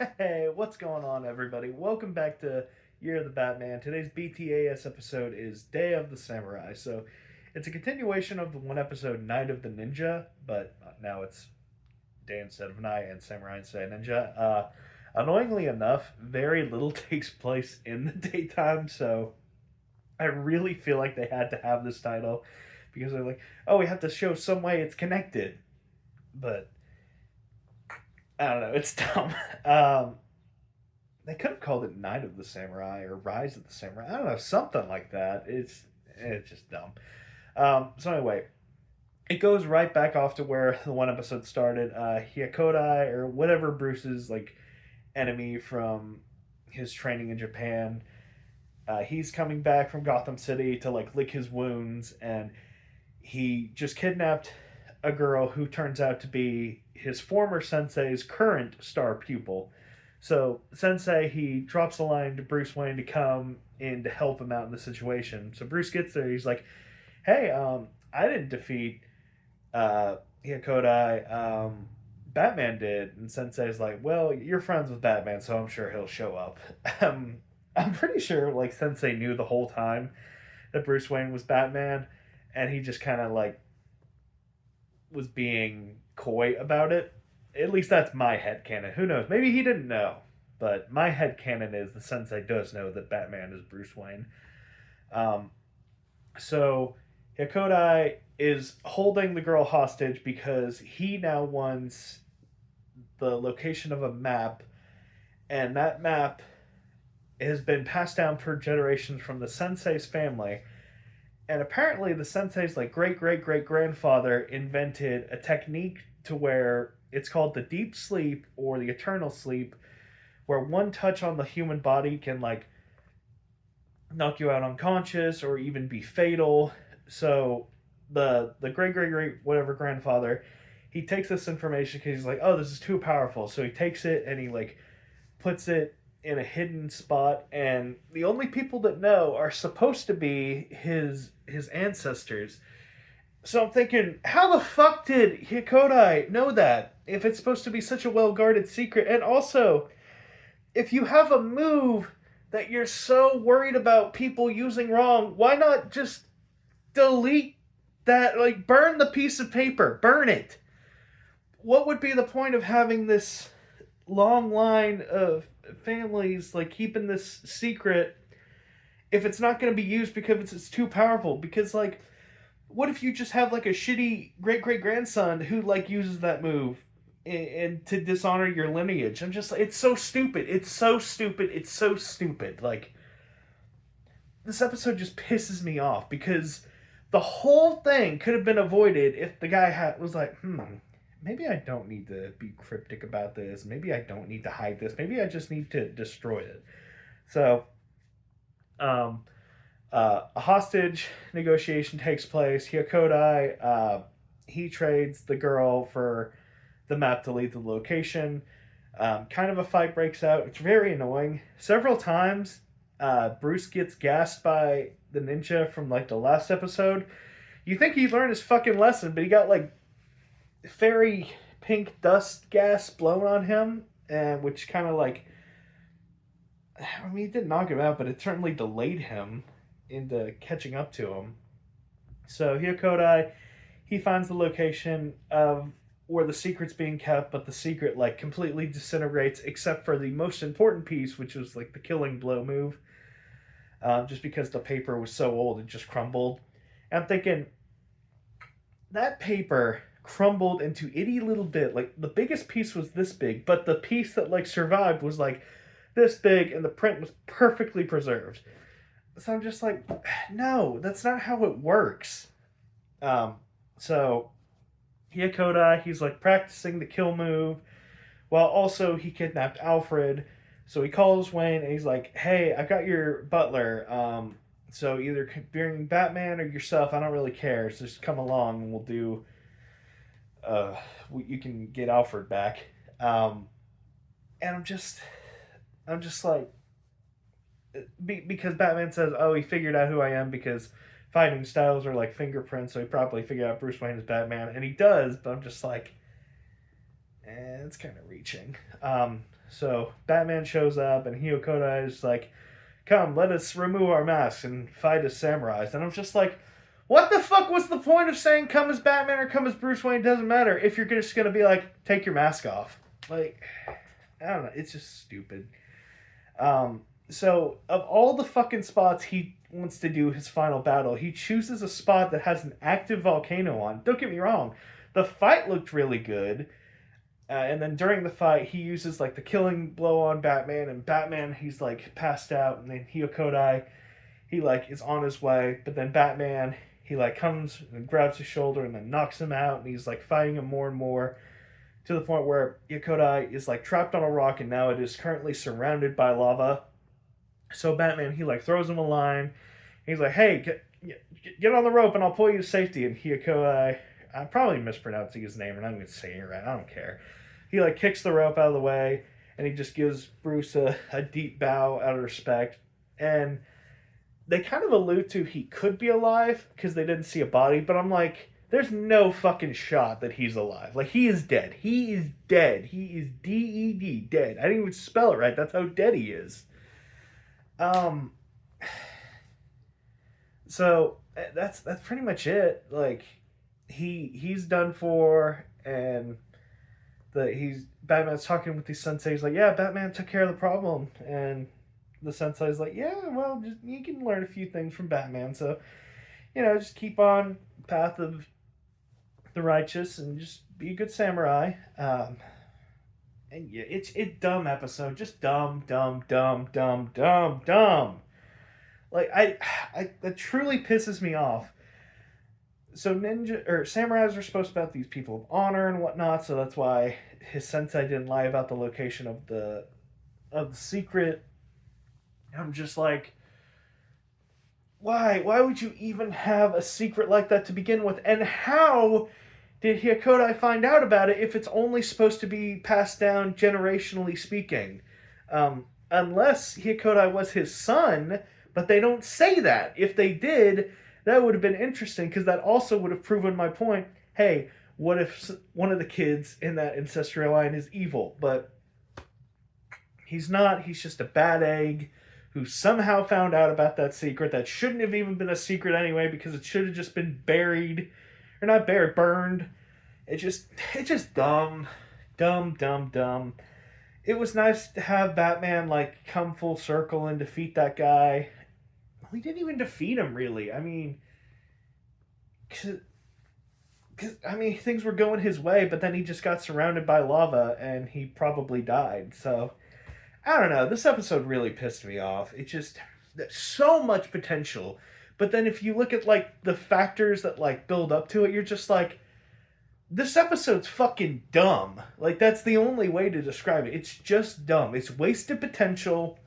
Hey, what's going on, everybody? Welcome back to Year of the Batman. Today's BTAS episode is Day of the Samurai. So it's a continuation of the one episode, Night of the Ninja, but now it's day instead of night and samurai instead of ninja. Annoyingly enough, very little takes place in the daytime, so I really feel like they had to have this title because they're like, oh, we have to show some way it's connected. But I don't know, it's dumb. Um, they could have called it Night of the Samurai or Rise of the Samurai. I don't know, something like that. It's just dumb. So anyway, it goes right back off to where the one episode started. Hyakodai or whatever Bruce's like enemy from his training in Japan. He's coming back from Gotham City to like lick his wounds, and he just kidnapped a girl who turns out to be his former sensei's current star pupil. So Sensei he drops the line to Bruce Wayne to come in to help him out in the situation. So Bruce gets there. He's like, "Hey, I didn't defeat Hyakodai. Batman did." And Sensei's like, "Well, you're friends with Batman, so I'm sure he'll show up." I'm pretty sure like Sensei knew the whole time that Bruce Wayne was Batman, and he just kind of like was being coy about it. At least that's my headcanon. Who knows? Maybe he didn't know. But my headcanon is the Sensei does know that Batman is Bruce Wayne. Um, so Hyakodai is holding the girl hostage because he now wants the location of a map, and that map has been passed down for generations from the Sensei's family. And apparently, the Sensei's like great great great grandfather invented a technique to where it's called the deep sleep or the eternal sleep, where one touch on the human body can like knock you out unconscious or even be fatal. So the great great great whatever grandfather, he takes this information because he's like, oh, this is too powerful. So he takes it and he like puts it in a hidden spot, and the only people that know are supposed to be his ancestors. So I'm thinking, how the fuck did Hikodai know that if it's supposed to be such a well guarded secret? And also, if you have a move that you're so worried about people using wrong, why not just delete that? Like, burn the piece of paper, burn it. What would be the point of having this long line of families like keeping this secret if it's not going to be used because it's too powerful? Because like, what if you just have like a shitty great great grandson who like uses that move and to dishonor your lineage? I'm just like, it's so stupid. It's so stupid. It's so stupid. Like, this episode just pisses me off because the whole thing could have been avoided if the guy was like, maybe I don't need to be cryptic about this. Maybe I don't need to hide this. Maybe I just need to destroy it. So, um, a hostage negotiation takes place. Hyakodai, he trades the girl for the map to lead to the location. Kind of a fight breaks out. It's very annoying. Several times, Bruce gets gassed by the ninja from like the last episode. You think he learned his fucking lesson, but he got like fairy pink dust gas blown on him, and which kind of like, I mean, it didn't knock him out, but it certainly delayed him into catching up to him. So Hyakodai, he finds the location of where the secret's being kept, but the secret like completely disintegrates except for the most important piece, which was like the killing blow move. Just because the paper was so old, it just crumbled. And I'm thinking that paper crumbled into itty little bit. Like the biggest piece was this big, but the piece that like survived was like this big, and the print was perfectly preserved. So I'm just like, no, that's not how it works. So Hyakodai, he's like practicing the kill move, while also he kidnapped Alfred. So he calls Wayne and he's like, hey, I got your butler. So either bring Batman or yourself. I don't really care. So just come along and we'll do. You can get Alfred back. And I'm just like, because Batman says, "Oh, he figured out who I am because fighting styles are like fingerprints, so he probably figured out Bruce Wayne is Batman," and he does. But I'm just like, it's kind of reaching. So Batman shows up, and Hyokodai is like, "Come, let us remove our masks and fight as samurais." And I'm just like, what the fuck was the point of saying come as Batman or come as Bruce Wayne? It doesn't matter if you're just gonna be like, take your mask off. Like, I don't know. It's just stupid. So of all the fucking spots he wants to do his final battle, he chooses a spot that has an active volcano on. Don't get me wrong, the fight looked really good. And then during the fight, he uses like the killing blow on Batman, and Batman he's like passed out, and then Hyokodai he like is on his way, but then Batman he like comes and grabs his shoulder and then knocks him out, and he's like fighting him more and more to the point where Hyokodai is like trapped on a rock, and now it is currently surrounded by lava. So Batman he like throws him a line. He's like, "Hey, get on the rope, and I'll pull you to safety." And Hyokodai, I'm probably mispronouncing his name, and I'm going to say it right. I don't care. He like kicks the rope out of the way, and he just gives Bruce a deep bow out of respect. And they kind of allude to he could be alive because they didn't see a body, but I'm like, there's no fucking shot that he's alive. Like, he is dead. He is dead. He is dead, dead. I didn't even spell it right. That's how dead he is. So that's pretty much it. Like, he's done for, and Batman's talking with the sensei. He's like, yeah, Batman took care of the problem, and the sensei's like, yeah, well, you can learn a few things from Batman, so just keep on path of the righteous and just be a good samurai. And yeah, it's dumb episode, just dumb. Like that truly pisses me off. So ninja or samurais are supposed to be about these people of honor and whatnot, so that's why his sensei didn't lie about the location of the secret. I'm just like, why? Why would you even have a secret like that to begin with? And how did Hyokodai find out about it if it's only supposed to be passed down generationally speaking? Unless Hyokodai was his son, but they don't say that. If they did, that would have been interesting, because that also would have proven my point. Hey, what if one of the kids in that ancestral line is evil? But he's not. He's just a bad egg who somehow found out about that secret that shouldn't have even been a secret anyway, because it should have just been buried. Or not buried, burned. It's just dumb. It was nice to have Batman like come full circle and defeat that guy. We didn't even defeat him, really. I mean, cause things were going his way, but then he just got surrounded by lava and he probably died. So I don't know. This episode really pissed me off. It just, there's so much potential, but then if you look at like the factors that like build up to it, you're just like, this episode's fucking dumb. Like, that's the only way to describe it. It's just dumb. It's wasted potential.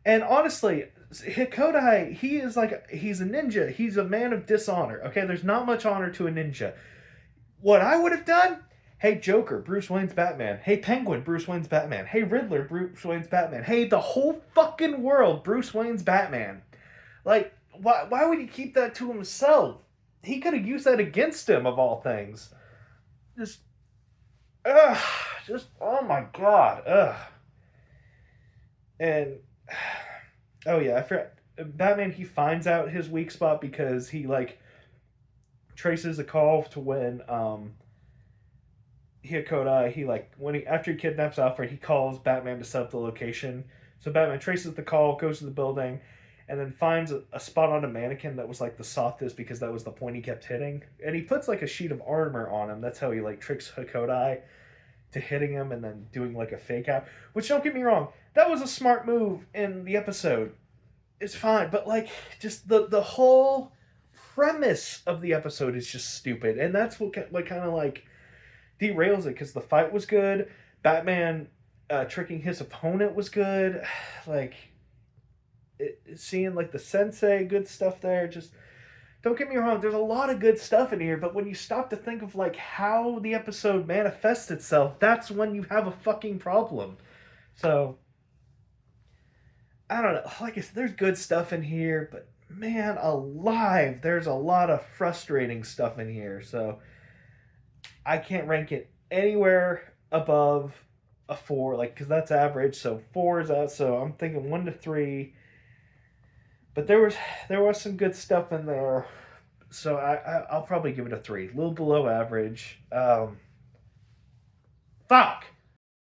And honestly, Hyokodai, he's a ninja. He's a man of dishonor. Okay, there's not much honor to a ninja. What I would have done? Hey, Joker, Bruce Wayne's Batman. Hey, Penguin, Bruce Wayne's Batman. Hey, Riddler, Bruce Wayne's Batman. Hey, the whole fucking world, Bruce Wayne's Batman. Like, why would he keep that to himself? He could have used that against him, of all things. Oh my god, And, oh yeah, I forgot. Batman, he finds out his weak spot because he, like, traces a call to when, Hyokodai, after he kidnaps Alfred, he calls Batman to set up the location. So Batman traces the call, goes to the building, and then finds a spot on a mannequin that was like the softest because that was the point he kept hitting. And he puts like a sheet of armor on him. That's how he like tricks Hyokodai to hitting him and then doing like a fake out. Which, don't get me wrong, that was a smart move in the episode. It's fine, but like just the whole premise of the episode is just stupid, and that's what kind of like derails it, because the fight was good. Batman tricking his opponent was good. Like, seeing like the sensei, good stuff there. Just don't get me wrong, there's a lot of good stuff in here, but when you stop to think of like how the episode manifests itself, that's when you have a fucking problem. So I don't know. Like I said, there's good stuff in here, but man alive, there's a lot of frustrating stuff in here. So I can't rank it anywhere above a 4, like, because that's average. So 4 is out. So I'm thinking 1 to 3. But there was some good stuff in there. So I'll probably give it a 3, a little below average. Fuck.